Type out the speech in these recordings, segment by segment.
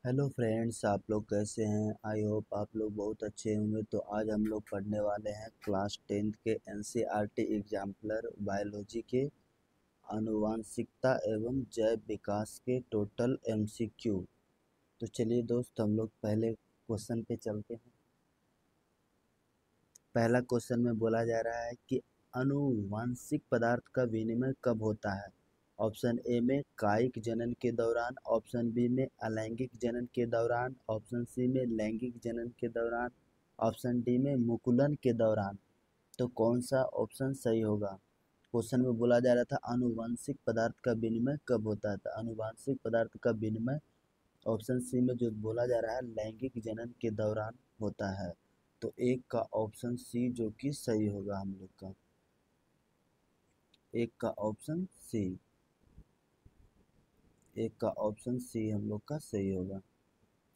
Hello friends, आप लोग कैसे हैं? आई होप आप लोग बहुत अच्छे होंगे। तो आज हम लोग पढ़ने वाले हैं क्लास 10th के एनसीईआरटी एग्जाम्पलर बायोलॉजी के आनुवांशिकता एवं जैव विकास के टोटल एमसीक्यू। तो चलिए दोस्त, हम लोग पहले क्वेश्चन पे चलते हैं। पहला क्वेश्चन में बोला जा रहा है कि आनुवांशिक पदार्थ का विनिमय कब होता है। ऑप्शन ए में कायिक जनन के दौरान, ऑप्शन बी में अलैंगिक जनन के दौरान, ऑप्शन सी में लैंगिक जनन के दौरान, ऑप्शन डी में मुकुलन के दौरान। तो कौन सा ऑप्शन सही होगा? क्वेश्चन में बोला जा रहा था आनुवांशिक पदार्थ का विनिमय कब होता है। तो आनुवांशिक पदार्थ का विनिमय ऑप्शन सी में जो बोला जा रहा है लैंगिक जनन के दौरान होता है। तो एक का ऑप्शन सी जो कि सही होगा हम लोग का, एक का ऑप्शन सी, एक का ऑप्शन सी हम लोग का सही होगा।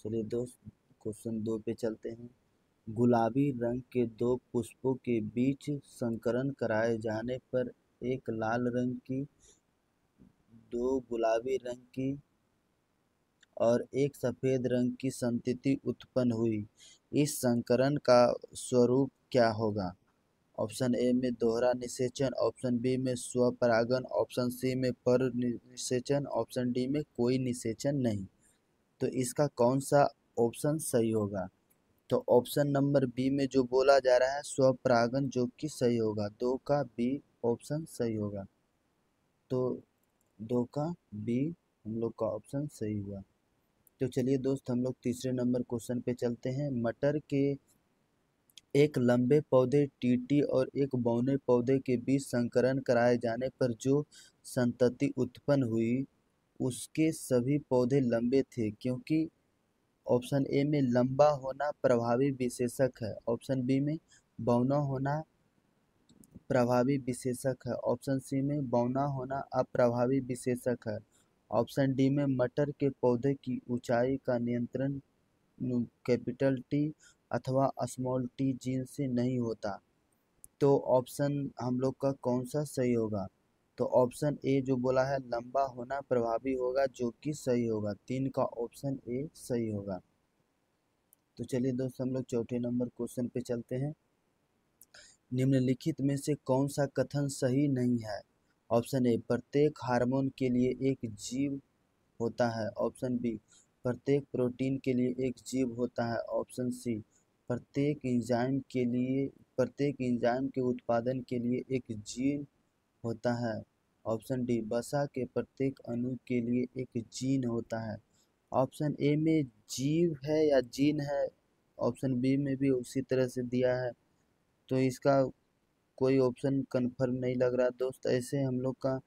चलिए दोस्त, क्वेश्चन 2 पे चलते हैं। गुलाबी रंग के दो पुष्पों के बीच संकरण कराए जाने पर एक लाल रंग की, दो गुलाबी रंग की और एक सफेद रंग की संतति उत्पन्न हुई। इस संकरण का स्वरूप क्या होगा? ऑप्शन ए में दोहरा निषेचन, ऑप्शन बी में स्वपरागन, ऑप्शन सी में पर निषेचन, ऑप्शन डी में कोई निषेचन नहीं। तो इसका कौन सा ऑप्शन सही होगा? तो ऑप्शन नंबर बी में जो बोला जा रहा है स्वपरागन जो कि सही होगा। दो का बी ऑप्शन सही होगा। तो दो का बी हम लोग का ऑप्शन सही हुआ। तो चलिए दोस्त, हम लोग तीसरे नंबर क्वेश्चन पे चलते हैं। मटर के एक लंबे पौधे टीटी और एक बौने पौधे के बीच संकरण कराए जाने पर जो संतति उत्पन्न हुई उसके सभी पौधे लंबे थे, क्योंकि ऑप्शन ए में लंबा होना प्रभावी विशेषक है, ऑप्शन बी में बौना होना प्रभावी विशेषक है, ऑप्शन सी में बौना होना अप्रभावी विशेषक है, ऑप्शन डी में मटर के पौधे की ऊंचाई का नियंत्रण कैपिटल टी अथवा स्मॉल टी जीन से नहीं होता। तो ऑप्शन हम लोग का कौन सा सही होगा? तो ऑप्शन ए जो बोला है लंबा होना प्रभावी होगा जो कि सही होगा। 3 का ऑप्शन ए सही होगा। तो चलिए दोस्त, हम लोग चौथे नंबर क्वेश्चन पे चलते हैं। निम्नलिखित में से कौन सा कथन सही नहीं है? ऑप्शन ए प्रत्येक हार्मोन के लिए एक जीव होता है, ऑप्शन बी प्रत्येक प्रोटीन के लिए एक जीव होता है, ऑप्शन सी प्रत्येक एंजाइम के उत्पादन के लिए एक जीन होता है, ऑप्शन डी वसा के प्रत्येक अणु के लिए एक जीन होता है। ऑप्शन ए में जीव है या जीन है, ऑप्शन बी में भी उसी तरह से दिया है। तो इसका कोई ऑप्शन कन्फर्म नहीं लग रहा दोस्त। ऐसे हम लोग का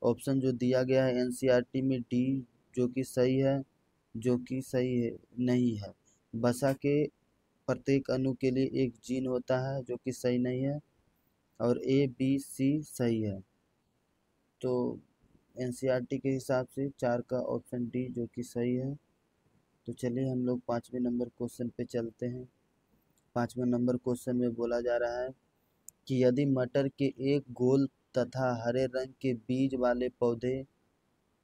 ऑप्शन जो दिया गया है एनसीईआरटी में डी जो कि सही है, जो कि सही है नहीं है। वसा के प्रत्येक अणु के लिए एक जीन होता है जो कि सही नहीं है, और ए बी सी सही है। तो एनसीईआरटी के हिसाब से 4 का ऑप्शन डी जो कि सही है। तो चलिए हम लोग 5वें नंबर क्वेश्चन पे चलते हैं। 5वें नंबर क्वेश्चन में बोला जा रहा है कि यदि मटर के एक गोल तथा हरे रंग के बीज वाले पौधे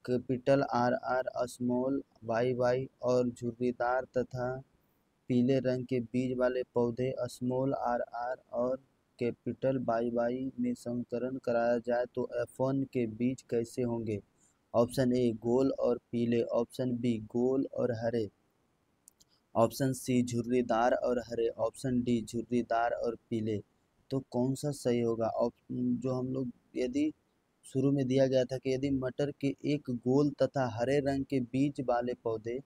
capital R R, small Y Y और झुर्रीदार तथा पीले रंग के बीज वाले पौधे स्मॉल आर आर और कैपिटल वाई वाई में संकरण कराया जाए तो F1 के बीज कैसे होंगे? ऑप्शन ए गोल और पीले, ऑप्शन बी गोल और हरे, ऑप्शन सी झुर्रीदार और हरे, ऑप्शन डी झुर्रीदार और पीले। तो कौन सा सही होगा? जो हम लोग यदि शुरू में दिया गया था कि यदि मटर के एक गोल तथा हरे रंग के बीज वाले पौधे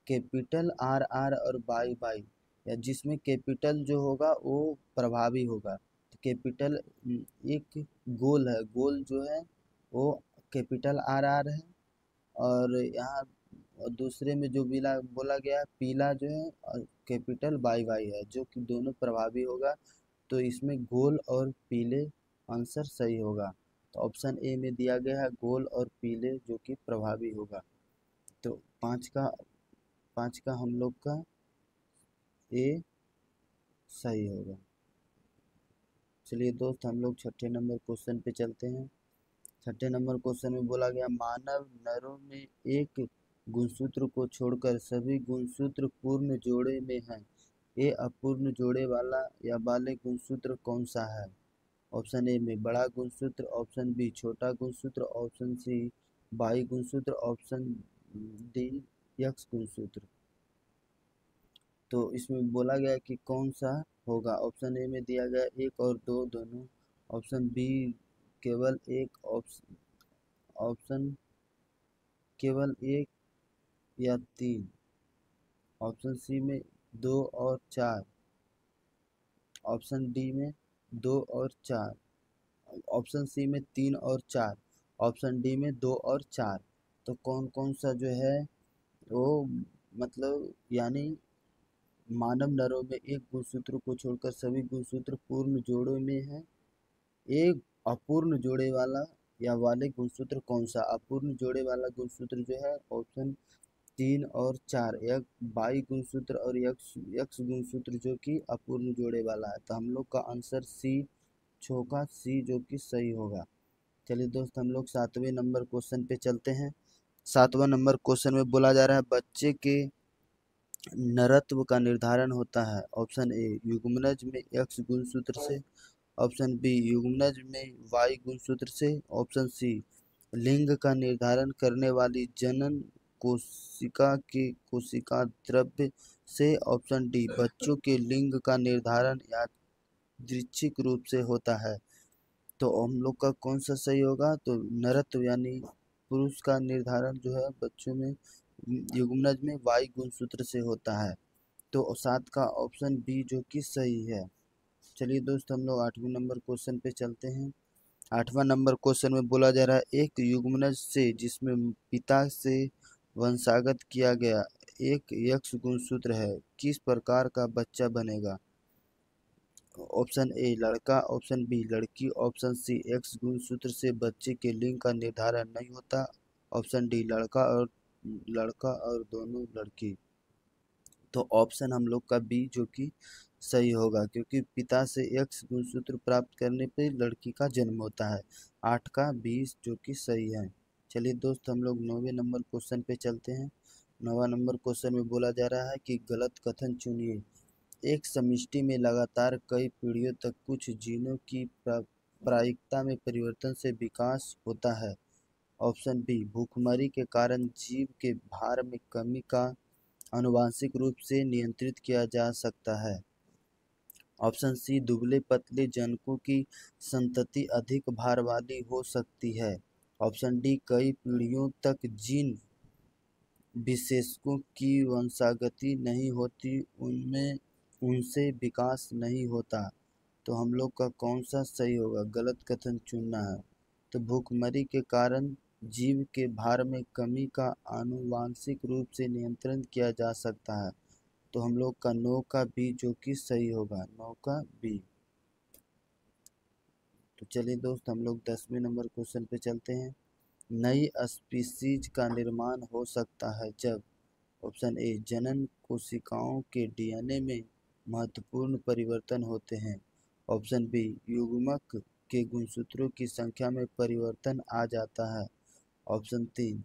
कैपिटल आर आर और बाई बाई, या जिसमें कैपिटल जो होगा वो प्रभावी होगा। तो कैपिटल एक गोल है, गोल जो है वो कैपिटल आर आर है, और यहाँ दूसरे में जो बिला बोला गया पीला जो है कैपिटल वाई वाई है, जो कि दोनों प्रभावी होगा। तो इसमें गोल और पीले आंसर सही होगा। तो ऑप्शन ए में दिया गया है गोल और पीले जो कि प्रभावी होगा। तो पाँच का हम लोग का ए सही होगा। चलिए दोस्त, हम लोग छठे नंबर क्वेश्चन पे चलते हैं। छठे नंबर क्वेश्चन में बोला गया मानव नरों में एक गुणसूत्र को छोड़कर सभी गुणसूत्र पूर्ण जोड़े में हैं। ए अपूर्ण जोड़े वाला या वाले गुणसूत्र कौन सा है? ऑप्शन ए में बड़ा गुणसूत्र, ऑप्शन बी छोटा गुणसूत्र, ऑप्शन सी बाई गुणसूत्र, ऑप्शन डी यक्स गुणसूत्र। तो इसमें बोला गया कि कौन सा होगा। ऑप्शन ए में दिया गया 1 और 2 दोनों, ऑप्शन बी केवल एक, ऑप्शन केवल 1 या 3, ऑप्शन सी में 2 और 4, ऑप्शन डी में 2 और 4, ऑप्शन सी में 3 और 4, ऑप्शन डी में 2 और 4। तो कौन कौन सा जो है वो मतलब यानी मानव नरों में एक गुणसूत्र को छोड़कर सभी गुणसूत्र पूर्ण जोड़ों में है। एक अपूर्ण जोड़े वाला या वाले गुणसूत्र कौन सा? अपूर्ण जोड़े वाला गुणसूत्र जो है ऑप्शन 3 और 4, एक बाई गुणसूत्र और यक्स गुणसूत्र जो कि अपूर्ण जोड़े वाला है। तो हम लोग का आंसर सी छोका सी जो कि सही होगा। चलिए दोस्त हम लोग 7वें नंबर क्वेश्चन पे चलते हैं। 7वां नंबर क्वेश्चन में बोला जा रहा है बच्चे के नरत्व का निर्धारण होता है। ऑप्शन ए युग्मनज में एक्स गुणसूत्र से, ऑप्शन बी युग्मनज में वाई गुणसूत्र से, ऑप्शन सी लिंग का निर्धारण करने वाली जनन कोशिका के कोशिका द्रव्य से, ऑप्शन डी बच्चों के लिंग का निर्धारण यादृच्छिक रूप से होता है। तो हम लोग का कौन सा सही होगा? तो नरत्व यानी पुरुष का निर्धारण जो है बच्चों में युग्मनज में वाई गुणसूत्र से होता है। तो 7 का ऑप्शन बी जो कि सही है। चलिए दोस्त हम लोग 8वें नंबर क्वेश्चन पे चलते हैं। 8वां नंबर क्वेश्चन में बोला जा रहा है एक युग्मनज से जिसमें पिता से वंशागत किया गया एक यक्ष गुणसूत्र है, किस प्रकार का बच्चा बनेगा? ऑप्शन ए लड़का, ऑप्शन बी लड़की, ऑप्शन सी एक्स गुणसूत्र से बच्चे के लिंग का निर्धारण नहीं होता, ऑप्शन डी लड़का और दोनों लड़की। तो ऑप्शन हम लोग का बी जो कि सही होगा, क्योंकि पिता से एक्स गुणसूत्र प्राप्त करने पे लड़की का जन्म होता है। 8 का 20 जो कि सही है। चलिए दोस्त हम लोग 9वें नंबर क्वेश्चन पे चलते हैं। 9वां नंबर क्वेश्चन में बोला जा रहा है कि गलत कथन चुनिए। एक समष्टि में लगातार कई पीढ़ियों तक कुछ जीनों की प्रायिकता में परिवर्तन से विकास होता है। ऑप्शन बी भूखमरी के कारण जीव के भार में कमी का आनुवांशिक रूप से नियंत्रित किया जा सकता है। ऑप्शन सी दुबले पतले जनकों की संतति अधिक भार वाली हो सकती है। ऑप्शन डी कई पीढ़ियों तक जीन विशेषकों की वंशागति नहीं होती, उनमें उनसे विकास नहीं होता। तो हम लोग का कौन सा सही होगा? गलत कथन चुनना है। तो भूखमरी के कारण जीव के भार में कमी का आनुवांशिक रूप से नियंत्रण किया जा सकता है। तो हम लोग का 9 का बी जो कि सही होगा, 9 का बी। तो चलिए दोस्त हम लोग 10वें नंबर क्वेश्चन पे चलते हैं। नई स्पीसीज का निर्माण हो सकता है जब ऑप्शन ए जनन कोशिकाओं के डीएनए में महत्वपूर्ण परिवर्तन होते हैं, ऑप्शन बी युग्मक के गुणसूत्रों की संख्या में परिवर्तन आ जाता है, ऑप्शन 3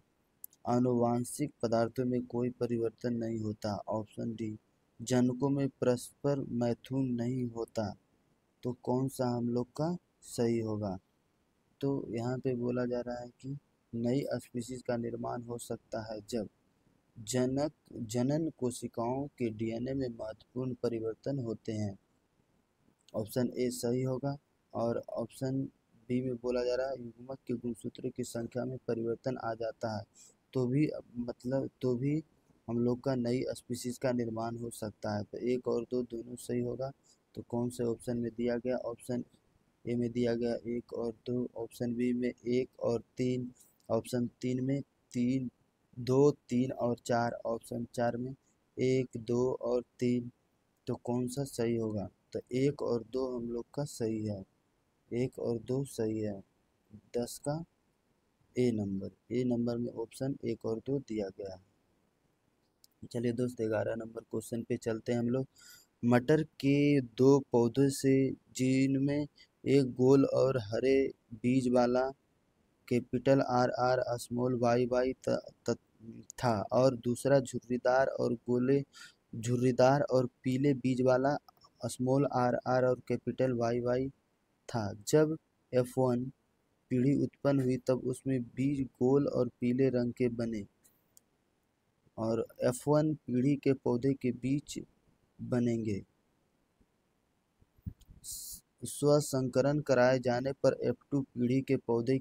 आनुवांशिक पदार्थों में कोई परिवर्तन नहीं होता, ऑप्शन डी जनकों में परस्पर मैथुन नहीं होता। तो कौन सा हम लोग का सही होगा? तो यहाँ पे बोला जा रहा है कि नई स्पीशीज का निर्माण हो सकता है जब जनन कोशिकाओं के डीएनए में महत्वपूर्ण परिवर्तन होते हैं। ऑप्शन ए सही होगा। और ऑप्शन बी में बोला जा रहा है युग्मक के गुणसूत्रों की संख्या में परिवर्तन आ जाता है। तो भी हम लोग का नई स्पीशीज का निर्माण हो सकता है। तो 1 और 2 दोनों सही होगा। तो कौन से ऑप्शन में दिया गया? ऑप्शन ए में दिया गया 1 और 2, ऑप्शन बी में 1 और 3, ऑप्शन 3 में 2, 3 और 4, ऑप्शन 4 में 1, 2 और 3। तो कौन सा सही होगा? तो 1 और 2 हम लोग का सही है, 1 और 2 सही है। 10 का ए नंबर में ऑप्शन 1 और 2 दिया गया है। चलिए दोस्त 11 नंबर क्वेश्चन पे चलते हैं हम लोग। मटर के 2 पौधों से जिनमें एक गोल और हरे बीज वाला capital R R small Y Y था और दूसरा झुर्रीदार और पीले बीज वाला स्मॉल आर आर और कैपिटल वाई वाई था। जब F1 पीढ़ी उत्पन्न हुई तब उसमें बीज गोल और पीले रंग के बने और F1 पीढ़ी के पौधे के बीच बनेंगे। स्वसंकरण कराए जाने पर F2 पीढ़ी के पौधे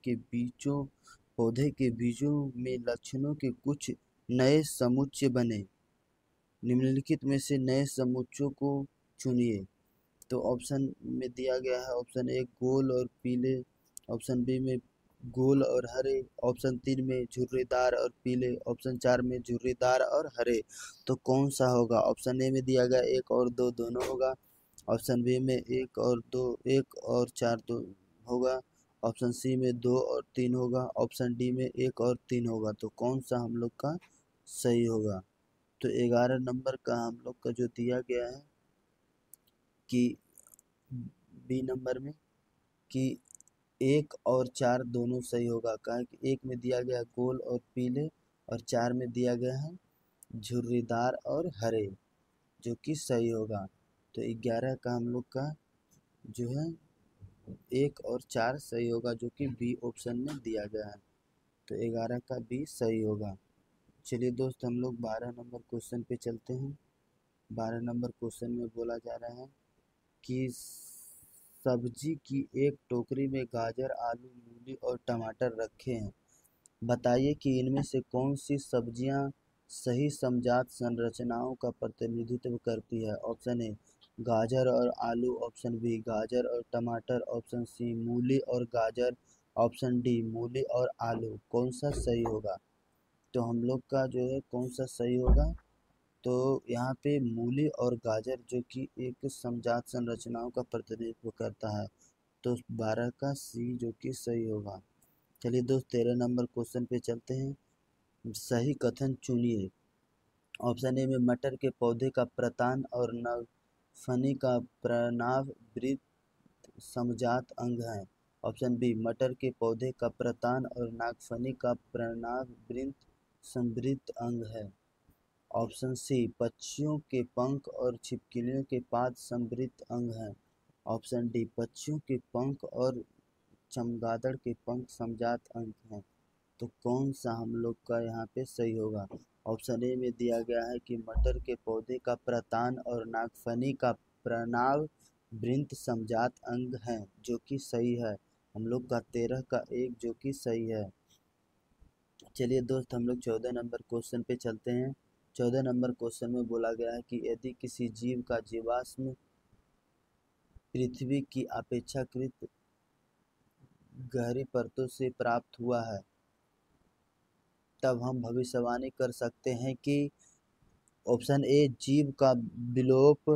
के बीजों में लक्षणों के कुछ नए समुच्चय बने। निम्नलिखित में से नए समुच्चयों को चुनिए। तो ऑप्शन में दिया गया है ऑप्शन ए गोल और पीले, ऑप्शन बी में गोल और हरे, ऑप्शन 3 में झुर्रीदार और पीले, ऑप्शन 4 में झुर्रीदार और हरे। तो कौन सा होगा? ऑप्शन ए में दिया गया 1 और 2 दोनों होगा, ऑप्शन बी में 1 और 4 दो होगा, ऑप्शन सी में 2 और 3 होगा, ऑप्शन डी में 1 और 3 होगा। तो कौन सा हम लोग का सही होगा? तो 11 नंबर का हम लोग का जो दिया गया है कि बी नंबर में कि 1 और 4 दोनों सही होगा। कहा कि 1 में दिया गया गोल और पीले और 4 में दिया गया है झुर्रीदार और हरे, जो कि सही होगा। तो 11 का हम लोग का जो है 1 और 4 सही होगा, जो कि बी ऑप्शन में दिया गया है। तो 11 का बी सही होगा। चलिए दोस्त, हम लोग 12 नंबर क्वेश्चन पे चलते हैं। 12 नंबर क्वेश्चन में बोला जा रहा है कि सब्जी की एक टोकरी में गाजर, आलू, मूली और टमाटर रखे हैं। बताइए कि इनमें से कौन सी सब्जियां सही समजात संरचनाओं का प्रतिनिधित्व करती है? ऑप्शन ए गाजर और आलू, ऑप्शन बी गाजर और टमाटर, ऑप्शन सी मूली और गाजर, ऑप्शन डी मूली और आलू। कौन सा सही होगा? तो हम लोग का जो है कौन सा सही होगा? तो यहाँ पे मूली और गाजर जो कि एक समजात संरचनाओं का प्रतिनिधित्व करता है, तो 12 का सी जो कि सही होगा। चलिए दोस्त, 13 नंबर क्वेश्चन पे चलते हैं। सही कथन चुनिए। ऑप्शन ए में मटर के पौधे का प्रतान और नवफनी का प्रनाव वृत्त समजात अंग है। ऑप्शन बी मटर के पौधे का प्रतान और नागफनी का प्रनाव वृत्त समवृत्त अंग है। ऑप्शन सी पक्षियों के पंख और छिपकलियों के पाद समवृत्त अंग हैं। ऑप्शन डी पक्षियों के पंख और चमगादड़ के पंख समजात अंग हैं। तो कौन सा हम लोग का यहाँ पे सही होगा? ऑप्शन ए में दिया गया है कि मटर के पौधे का प्रतान और नागफनी का प्रनाव वृंत समजात अंग हैं, जो कि सही है। हम लोग का 13 का 1 जो कि सही है। चलिए दोस्त, हम लोग 14 नंबर क्वेश्चन पे चलते हैं। 14 नंबर क्वेश्चन में बोला गया है कि यदि किसी जीव का जीवाश्म पृथ्वी की अपेक्षाकृत गहरी परतों से प्राप्त हुआ है, तब हम भविष्यवाणी कर सकते हैं कि ऑप्शन ए जीव का विलोप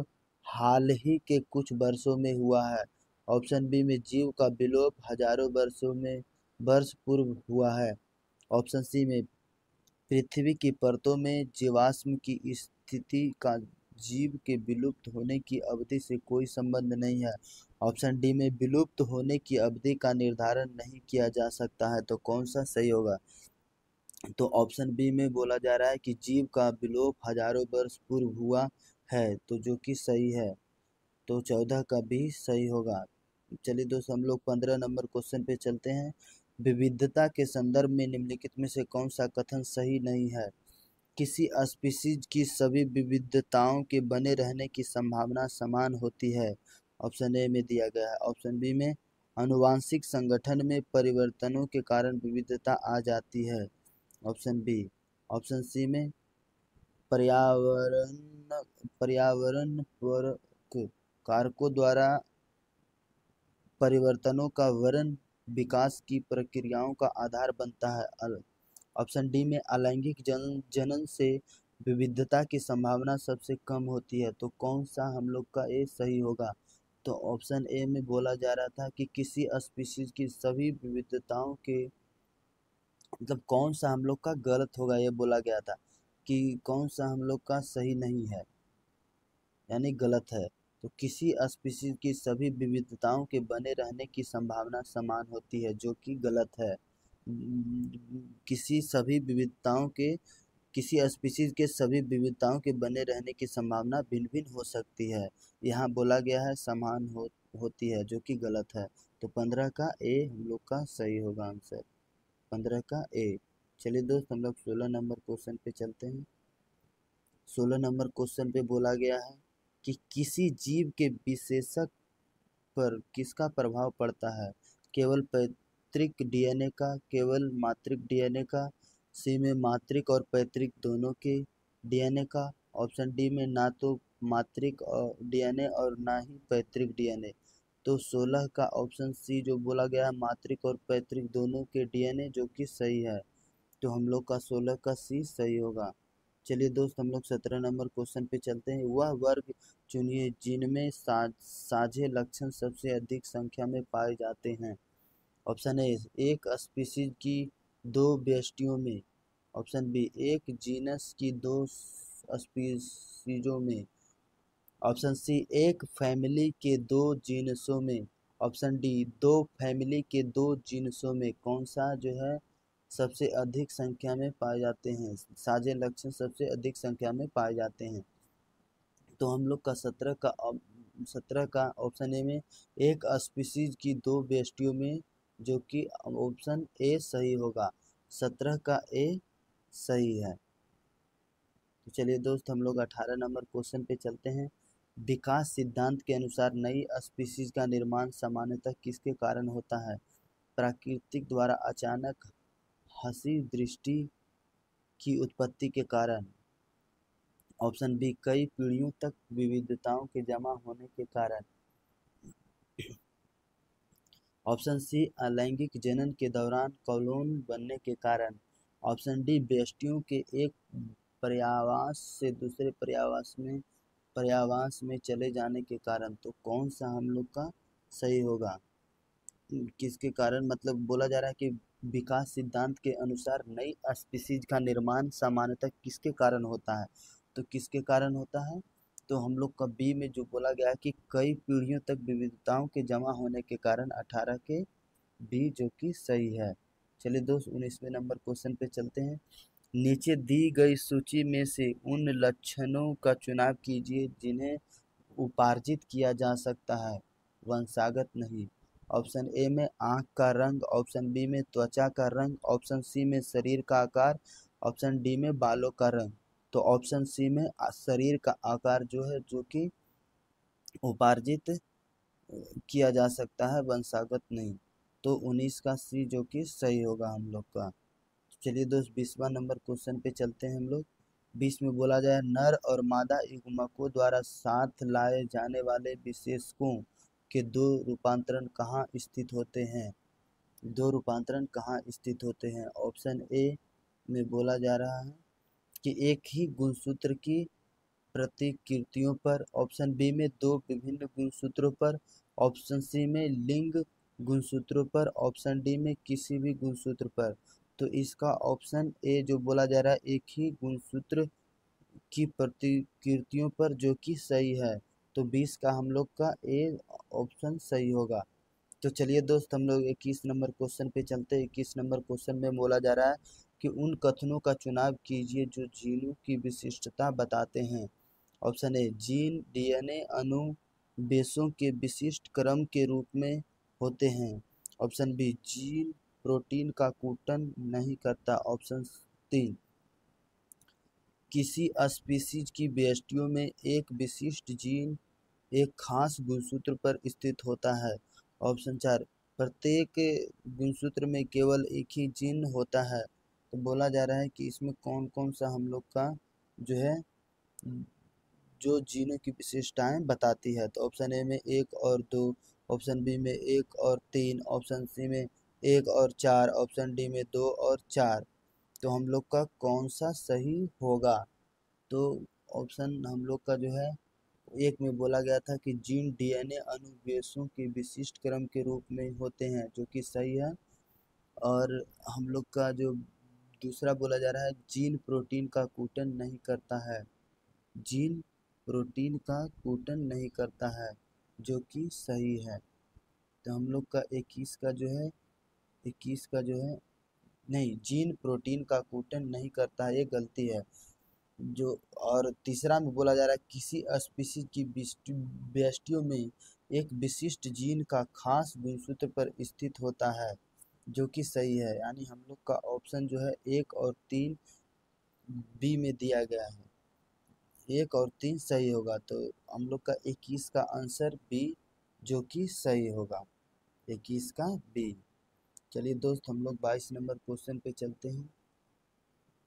हाल ही के कुछ वर्षों में हुआ है, ऑप्शन बी में जीव का विलोप हजारों वर्ष पूर्व हुआ है, ऑप्शन सी में पृथ्वी की परतों में जीवाश्म की स्थिति का जीव के विलुप्त होने की अवधि से कोई संबंध नहीं है, ऑप्शन डी में विलुप्त होने की अवधि का निर्धारण नहीं किया जा सकता है। तो कौन सा सही होगा? तो ऑप्शन बी में बोला जा रहा है कि जीव का विलोप हजारों वर्ष पूर्व हुआ है, तो जो कि सही है। तो 14 का भी सही होगा। चलिए दोस्तों, हम लोग 15 नंबर क्वेश्चन पे चलते हैं। विविधता के संदर्भ में निम्नलिखित में से कौन सा कथन सही नहीं है? किसी स्पीशीज की सभी विविधताओं के बने रहने की संभावना समान होती है। ऑप्शन ए में दिया गया है। ऑप्शन बी में आनुवांशिक संगठन में परिवर्तनों के कारण विविधता आ जाती है। Option B. ऑप्शन सी में पर्यावरण पर्यावरणपूरक कारकों द्वारा परिवर्तनों का वर्ण विकास की प्रक्रियाओं का आधार बनता है। ऑप्शन डी में अलैंगिक जनन से विविधता की संभावना सबसे कम होती है। तो कौन सा हम लोग का ए सही होगा? तो ऑप्शन ए में बोला जा रहा था कि किसी स्पीशीज की सभी विविधताओं के मतलब कौन सा हम लोग का गलत होगा, ये बोला गया था कि कौन सा हम लोग का सही नहीं है, यानी गलत है। तो किसी स्पीशीज की सभी विविधताओं के बने रहने की संभावना समान होती है, जो कि गलत है। किसी सभी विविधताओं के किसी स्पीशीज के सभी विविधताओं के बने रहने की संभावना भिन्न भिन्न हो सकती है। यहाँ बोला गया है समान होती है, जो कि गलत है। तो 15 का ए हम लोग का सही होगा आंसर, 15 का ए। चलिए दोस्त, हम लोग 16 नंबर क्वेश्चन पे चलते हैं। 16 नंबर क्वेश्चन पे बोला गया है कि किसी जीव के विशेषक पर किसका प्रभाव पड़ता है? केवल पैतृक डीएनए का, केवल मातृक डीएनए का, सी में मातृक और पैतृक दोनों के डीएनए का, ऑप्शन डी में ना तो मातृक और डीएनए और ना ही पैतृक डीएनए। तो 16 का ऑप्शन सी जो बोला गया है मातृक और पैतृक दोनों के डीएनए, जो कि सही है। तो हम लोग का 16 का सी सही होगा। चलिए दोस्त, हम लोग 17 नंबर क्वेश्चन पे चलते हैं। वह वर्ग चुनिए जिनमें साझे लक्षण सबसे अधिक संख्या में पाए जाते हैं। ऑप्शन ए, एक स्पीशीज की दो व्यष्टियों में। ऑप्शन बी, एक जीनस की दो स्पीशीजों में। ऑप्शन सी, एक फैमिली के दो जीनसों में। ऑप्शन डी, दो फैमिली के दो जीनसों में। कौन सा जो है सबसे अधिक संख्या में पाए जाते हैं, साझे लक्षण सबसे अधिक संख्या में पाए जाते हैं? तो हम लोग का 17 का ऑप्शन ए में एक स्पीशीज की दो व्यष्टियों में, जो कि ऑप्शन ए सही होगा। 17 का ए सही है। तो चलिए दोस्त, हम लोग 18 नंबर क्वेश्चन पे चलते हैं। विकास सिद्धांत के अनुसार नई स्पीशीज का निर्माण सामान्यतः किसके कारण होता है? प्राकृतिक द्वारा अचानक हंसी दृष्टि की उत्पत्ति के कारण। ऑप्शन बी, कई पीढ़ियों तक विविधताओं के जमा होने के कारण। ऑप्शन सी, अलैंगिक जनन के दौरान कॉलोन बनने के कारण। ऑप्शन डी, व्यष्टियों के एक पर्यावास से दूसरे पर्यावास में चले जाने के कारण। तो कौन सा हम लोग का सही होगा? किसके कारण, मतलब बोला जा रहा है कि विकास सिद्धांत के अनुसार नई स्पीशीज का निर्माण सामान्यतः किसके कारण होता है? तो किसके कारण होता है? तो हम लोग का बी में जो बोला गया कि कई पीढ़ियों तक विविधताओं के जमा होने के कारण, 18 के बी, जो कि सही है। चलिए दोस्त, 19वें नंबर क्वेश्चन पे चलते हैं। नीचे दी गई सूची में से उन लक्षणों का चुनाव कीजिए जिन्हें उपार्जित किया जा सकता है, वंशागत नहीं। ऑप्शन ए में आंख का रंग, ऑप्शन बी में त्वचा का रंग, ऑप्शन सी में शरीर का आकार, ऑप्शन डी में बालों का रंग। तो ऑप्शन सी में शरीर का आकार जो है, जो कि उपार्जित किया जा सकता है, वंशागत नहीं। तो 19 का सी जो कि सही होगा हम लोग का। चलिए दोस्त, 20वां नंबर क्वेश्चन पे चलते हैं हम लोग। 20 में बोला जाए नर और मादा युग्मकों द्वारा साथ लाए जाने वाले विशेषकों के दो रूपांतरण कहाँ स्थित होते हैं? दो रूपांतरण कहाँ स्थित होते हैं? ऑप्शन ए में बोला जा रहा है कि एक ही गुणसूत्र की प्रतिकृतियों पर, ऑप्शन बी में दो विभिन्न गुणसूत्रों पर, ऑप्शन सी में लिंग गुणसूत्रों पर, ऑप्शन डी में किसी भी गुणसूत्र पर। तो इसका ऑप्शन ए जो बोला जा रहा है एक ही गुणसूत्र की प्रतिकृतियों पर, जो कि सही है। तो 20 का हम लोग का ए ऑप्शन सही होगा। तो चलिए दोस्त, हम लोग 21 नंबर क्वेश्चन पे चलते हैं। 21 नंबर क्वेश्चन में बोला जा रहा है कि उन कथनों का चुनाव कीजिए जो जीनों की विशिष्टता बताते हैं। ऑप्शन ए, जीन डीएनए अनुबेशों के विशिष्ट क्रम के रूप में होते हैं। ऑप्शन बी, जीन प्रोटीन का कुटन नहीं करता। ऑप्शन 3, किसी स्पीशीज की व्यष्टियों में एक विशिष्ट जीन एक खास गुणसूत्र पर स्थित होता है। ऑप्शन 4, प्रत्येक गुणसूत्र में केवल एक ही जीन होता है। तो बोला जा रहा है कि इसमें कौन कौन सा हम लोग का जो है जो जीनों की विशेषताएं बताती है। तो ऑप्शन ए में 1 और 2, ऑप्शन बी में 1 और 3, ऑप्शन सी में 1 और 4, ऑप्शन डी में 2 और 4। तो हम लोग का कौन सा सही होगा? तो ऑप्शन हम लोग का जो है, एक में बोला गया था कि जीन डीएनए अनुवेशों के विशिष्ट क्रम के रूप में होते हैं, जो कि सही है। और हम लोग का जो दूसरा बोला जा रहा है, जीन प्रोटीन का कुटन नहीं करता है। जीन प्रोटीन का कुटन नहीं करता है, जो कि सही है। तो हम लोग का 21 का जो है, 21 का जो है नहीं, जीन प्रोटीन का कोटन नहीं करता है, ये गलती है। जो और तीसरा में बोला जा रहा है किसी स्पीशीज की व्यष्टियों में एक विशिष्ट जीन का खास गुणसूत्र पर स्थित होता है, जो कि सही है। यानी हम लोग का ऑप्शन जो है 1 और 3 बी में दिया गया है। 1 और 3 सही होगा, तो हम लोग का 21 का आंसर बी जो कि सही होगा। 21 का बी। चलिए दोस्त, हम लोग 22 नंबर क्वेश्चन पे चलते हैं।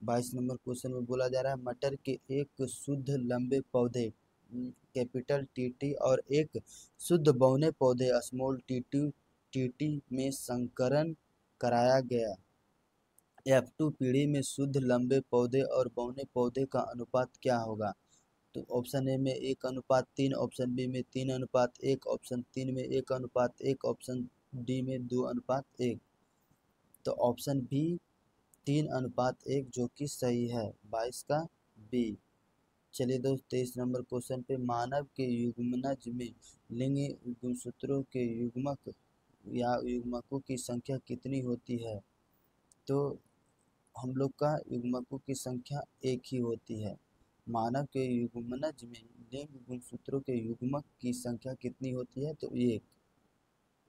22 नंबर क्वेश्चन में बोला जा रहा है मटर के एक शुद्ध लंबे पौधे कैपिटल टीटी और एक शुद्ध बौने पौधे स्मॉल टीटी टीटी में संकरण कराया गया। F2 पीढ़ी में शुद्ध लंबे पौधे और बौने पौधे का अनुपात क्या होगा? तो ऑप्शन ए में 1:3, ऑप्शन बी में 3:1, ऑप्शन 3 में 1:1, ऑप्शन डी में 2:1। तो ऑप्शन बी 3:1 जो कि सही है, 22 का बी। चलिए दोस्त, 23 नंबर क्वेश्चन पे मानव के युग्मनज में लिंग गुणसूत्रों के युग्मक या युग्मकों की संख्या कितनी होती है? तो हम लोग का युग्मकों की संख्या एक ही होती है। मानव के युग्मनज में लिंग गुणसूत्रों के युग्मक की संख्या कितनी होती है? तो 1।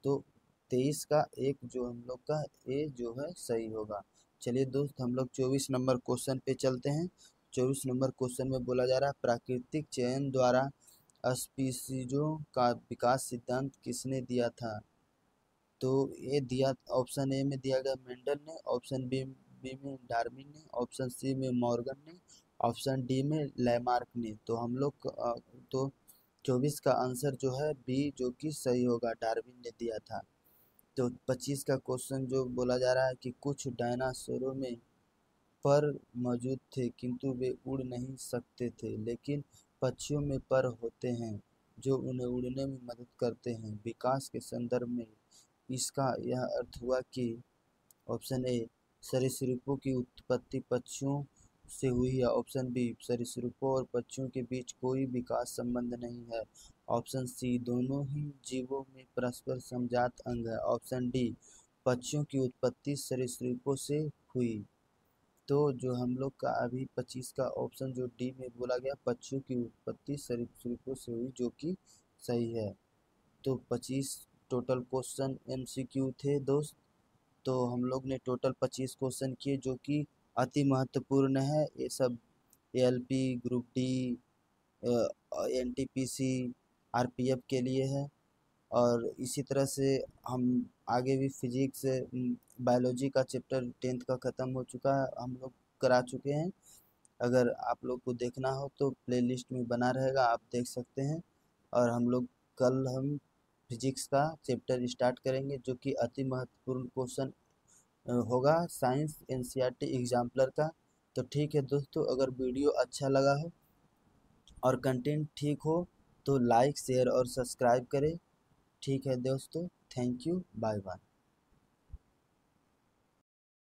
तो 23 का 1 जो हम लोग का ए जो है सही होगा। चलिए दोस्त, हम लोग 24 नंबर क्वेश्चन पे चलते हैं। 24 नंबर क्वेश्चन में बोला जा रहा है प्राकृतिक चयन द्वारा स्पीसीजों का विकास सिद्धांत किसने दिया था? तो ये दिया, ऑप्शन ए में दिया गया मेंडल ने, ऑप्शन बी में डार्विन ने, ऑप्शन सी में मॉर्गन ने, ऑप्शन डी में लैमार्क ने। तो हम लोग तो 24 का आंसर जो है बी जो कि सही होगा, डार्विन ने दिया था। तो 25 का क्वेश्चन जो बोला जा रहा है कि कुछ डायनासोरों में पर मौजूद थे किंतु वे उड़ नहीं सकते थे, लेकिन पक्षियों में पर होते हैं जो उन्हें उड़ने में मदद करते हैं। विकास के संदर्भ में इसका यह अर्थ हुआ कि ऑप्शन ए सरीसृपों की उत्पत्ति पक्षियों से हुई है, ऑप्शन बी सरीसृपों और पक्षियों के बीच कोई विकास संबंध नहीं है, ऑप्शन सी दोनों ही जीवों में परस्पर समजात अंग है, ऑप्शन डी पक्षियों की उत्पत्ति सरीसृपों से हुई। तो जो हम लोग का अभी 25 का ऑप्शन जो डी में बोला गया, पक्षियों की उत्पत्ति सरीसृपों से हुई, जो कि सही है। तो 25 टोटल क्वेश्चन एमसीक्यू थे दोस्त। तो हम लोग ने टोटल 25 क्वेश्चन किए जो कि अति महत्वपूर्ण है। ये सब ALP, group D, NTPC, RPF के लिए है। और इसी तरह से हम आगे भी फिजिक्स, बायोलॉजी का चैप्टर 10th का ख़त्म हो चुका है, हम लोग करा चुके हैं। अगर आप लोग को देखना हो तो प्लेलिस्ट में बना रहेगा, आप देख सकते हैं। और हम लोग कल हम फिजिक्स का चैप्टर स्टार्ट करेंगे जो कि अति महत्वपूर्ण क्वेश्चन होगा साइंस एनसीईआरटी एग्जाम्पलर का। तो ठीक है दोस्तों, अगर वीडियो अच्छा लगा हो और कंटेंट ठीक हो तो लाइक शेयर और सब्सक्राइब करें। ठीक है दोस्तों, थैंक यू, बाय बाय।